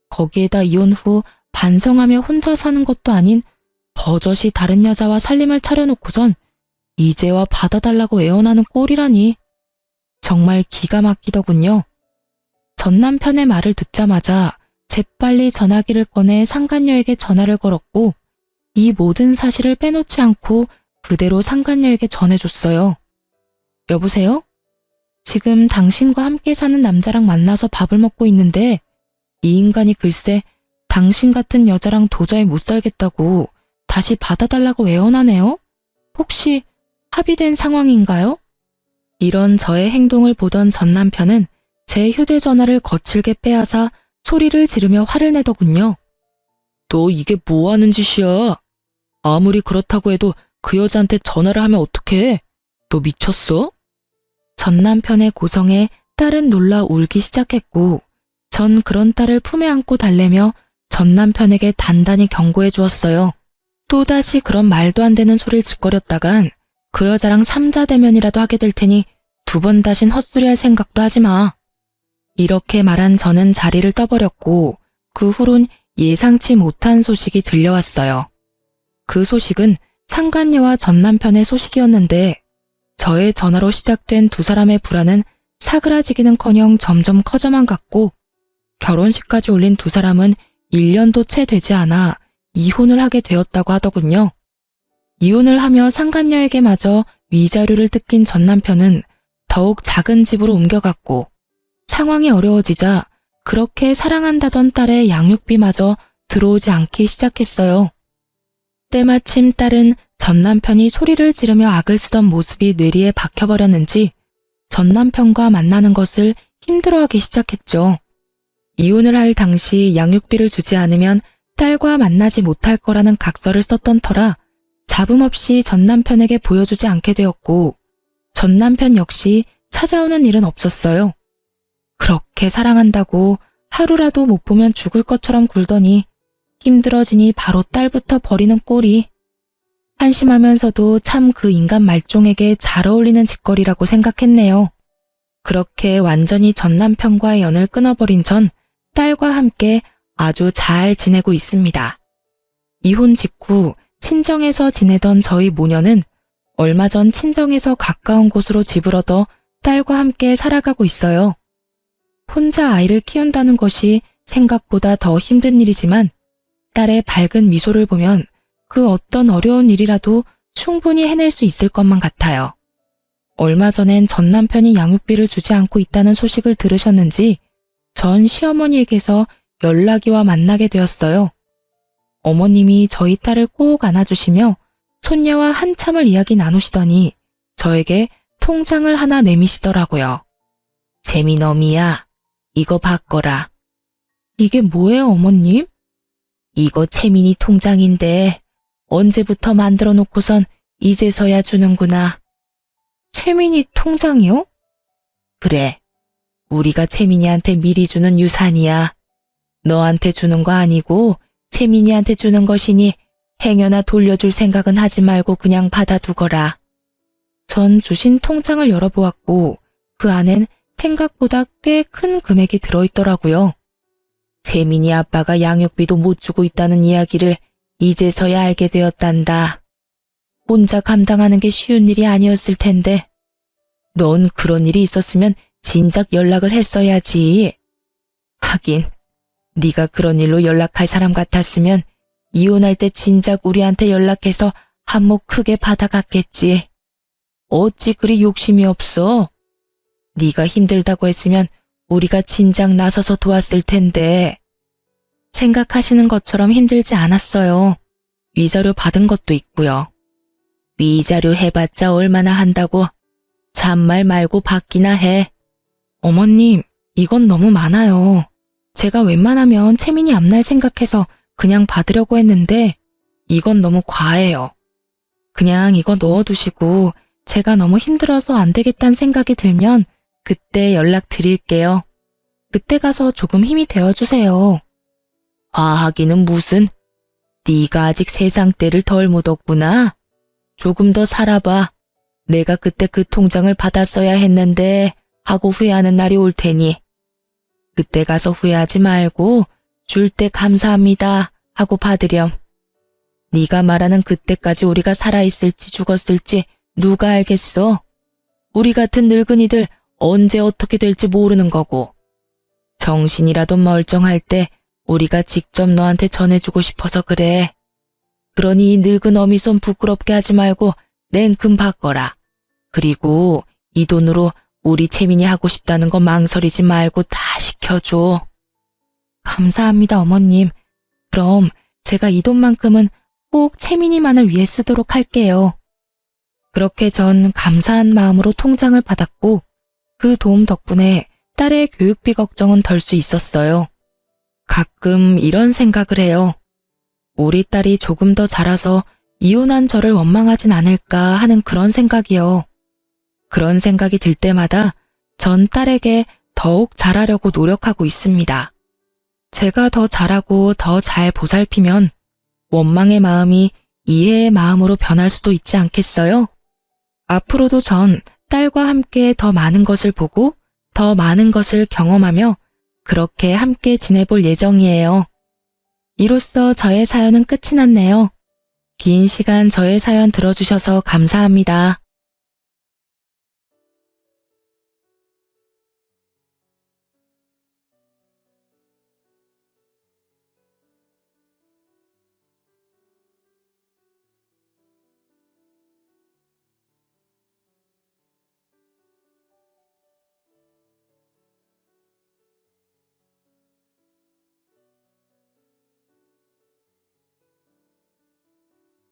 거기에다 이혼 후 반성하며 혼자 사는 것도 아닌 버젓이 다른 여자와 살림을 차려놓고선 이제와 받아달라고 애원하는 꼴이라니. 정말 기가 막히더군요. 전 남편의 말을 듣자마자 재빨리 전화기를 꺼내 상간녀에게 전화를 걸었고 이 모든 사실을 빼놓지 않고 그대로 상간녀에게 전해줬어요. 여보세요? 지금 당신과 함께 사는 남자랑 만나서 밥을 먹고 있는데 이 인간이 글쎄 당신 같은 여자랑 도저히 못 살겠다고 다시 받아달라고 애원하네요? 혹시 합의된 상황인가요? 이런 저의 행동을 보던 전 남편은 제 휴대전화를 거칠게 빼앗아 소리를 지르며 화를 내더군요. 너 이게 뭐 하는 짓이야? 아무리 그렇다고 해도 그 여자한테 전화를 하면 어떡해? 너 미쳤어? 전 남편의 고성에 딸은 놀라 울기 시작했고 전 그런 딸을 품에 안고 달래며 전 남편에게 단단히 경고해 주었어요. 또다시 그런 말도 안 되는 소리를 짓거렸다간 그 여자랑 삼자대면이라도 하게 될 테니 두 번 다신 헛소리할 생각도 하지 마. 이렇게 말한 저는 자리를 떠버렸고 그 후론 예상치 못한 소식이 들려왔어요. 그 소식은 상간녀와 전 남편의 소식이었는데 저의 전화로 시작된 두 사람의 불화는 사그라지기는커녕 점점 커져만 갔고 결혼식까지 올린 두 사람은 1년도 채 되지 않아 이혼을 하게 되었다고 하더군요. 이혼을 하며 상간녀에게마저 위자료를 뜯긴 전 남편은 더욱 작은 집으로 옮겨갔고 상황이 어려워지자 그렇게 사랑한다던 딸의 양육비마저 들어오지 않기 시작했어요. 때마침 딸은 전 남편이 소리를 지르며 악을 쓰던 모습이 뇌리에 박혀버렸는지 전 남편과 만나는 것을 힘들어하기 시작했죠. 이혼을 할 당시 양육비를 주지 않으면 딸과 만나지 못할 거라는 각서를 썼던 터라 잡음없이 전 남편에게 보여주지 않게 되었고 전 남편 역시 찾아오는 일은 없었어요. 그렇게 사랑한다고 하루라도 못 보면 죽을 것처럼 굴더니 힘들어지니 바로 딸부터 버리는 꼴이. 한심하면서도 참 그 인간 말종에게 잘 어울리는 짓거리라고 생각했네요. 그렇게 완전히 전 남편과의 연을 끊어버린 전 딸과 함께 아주 잘 지내고 있습니다. 이혼 직후 친정에서 지내던 저희 모녀는 얼마 전 친정에서 가까운 곳으로 집을 얻어 딸과 함께 살아가고 있어요. 혼자 아이를 키운다는 것이 생각보다 더 힘든 일이지만 딸의 밝은 미소를 보면 그 어떤 어려운 일이라도 충분히 해낼 수 있을 것만 같아요. 얼마 전엔 전 남편이 양육비를 주지 않고 있다는 소식을 들으셨는지 전 시어머니에게서 연락이 와 만나게 되었어요. 어머님이 저희 딸을 꼭 안아주시며 손녀와 한참을 이야기 나누시더니 저에게 통장을 하나 내미시더라고요. 재미너미야, 이거 바꿔라. 이게 뭐예요, 어머님? 이거 채민이 통장인데 언제부터 만들어 놓고선 이제서야 주는구나. 채민이 통장이요? 그래, 우리가 채민이한테 미리 주는 유산이야. 너한테 주는 거 아니고 채민이한테 주는 것이니 행여나 돌려줄 생각은 하지 말고 그냥 받아두거라. 전 주신 통장을 열어보았고 그 안엔 생각보다 꽤 큰 금액이 들어있더라고요. 채민이 아빠가 양육비도 못 주고 있다는 이야기를 이제서야 알게 되었단다. 혼자 감당하는 게 쉬운 일이 아니었을 텐데. 넌 그런 일이 있었으면 진작 연락을 했어야지. 하긴 네가 그런 일로 연락할 사람 같았으면 이혼할 때 진작 우리한테 연락해서 한몫 크게 받아갔겠지. 어찌 그리 욕심이 없어? 네가 힘들다고 했으면 우리가 진작 나서서 도왔을 텐데. 생각하시는 것처럼 힘들지 않았어요. 위자료 받은 것도 있고요. 위자료 해봤자 얼마나 한다고. 잔말 말고 받기나 해. 어머님, 이건 너무 많아요. 제가 웬만하면 채민이 앞날 생각해서 그냥 받으려고 했는데 이건 너무 과해요. 그냥 이거 넣어두시고 제가 너무 힘들어서 안 되겠다는 생각이 들면 그때 연락드릴게요. 그때 가서 조금 힘이 되어주세요. 화하기는 무슨? 네가 아직 세상 때를 덜 묻었구나. 조금 더 살아봐. 내가 그때 그 통장을 받았어야 했는데 하고 후회하는 날이 올 테니. 그때 가서 후회하지 말고 줄 때 감사합니다 하고 받으렴. 네가 말하는 그때까지 우리가 살아있을지 죽었을지 누가 알겠어? 우리 같은 늙은이들 언제 어떻게 될지 모르는 거고. 정신이라도 멀쩡할 때 우리가 직접 너한테 전해주고 싶어서 그래. 그러니 이 늙은 어미손 부끄럽게 하지 말고 냉큼 바꿔라. 그리고 이 돈으로 우리 채민이 하고 싶다는 거 망설이지 말고 다 시켜줘. 감사합니다, 어머님. 그럼 제가 이 돈만큼은 꼭 채민이만을 위해 쓰도록 할게요. 그렇게 전 감사한 마음으로 통장을 받았고 그 도움 덕분에 딸의 교육비 걱정은 덜 수 있었어요. 가끔 이런 생각을 해요. 우리 딸이 조금 더 자라서 이혼한 저를 원망하진 않을까 하는 그런 생각이요. 그런 생각이 들 때마다 전 딸에게 더욱 잘하려고 노력하고 있습니다. 제가 더 잘하고 더 잘 보살피면 원망의 마음이 이해의 마음으로 변할 수도 있지 않겠어요? 앞으로도 전 딸과 함께 더 많은 것을 보고 더 많은 것을 경험하며 그렇게 함께 지내볼 예정이에요. 이로써 저의 사연은 끝이 났네요. 긴 시간 저의 사연 들어주셔서 감사합니다.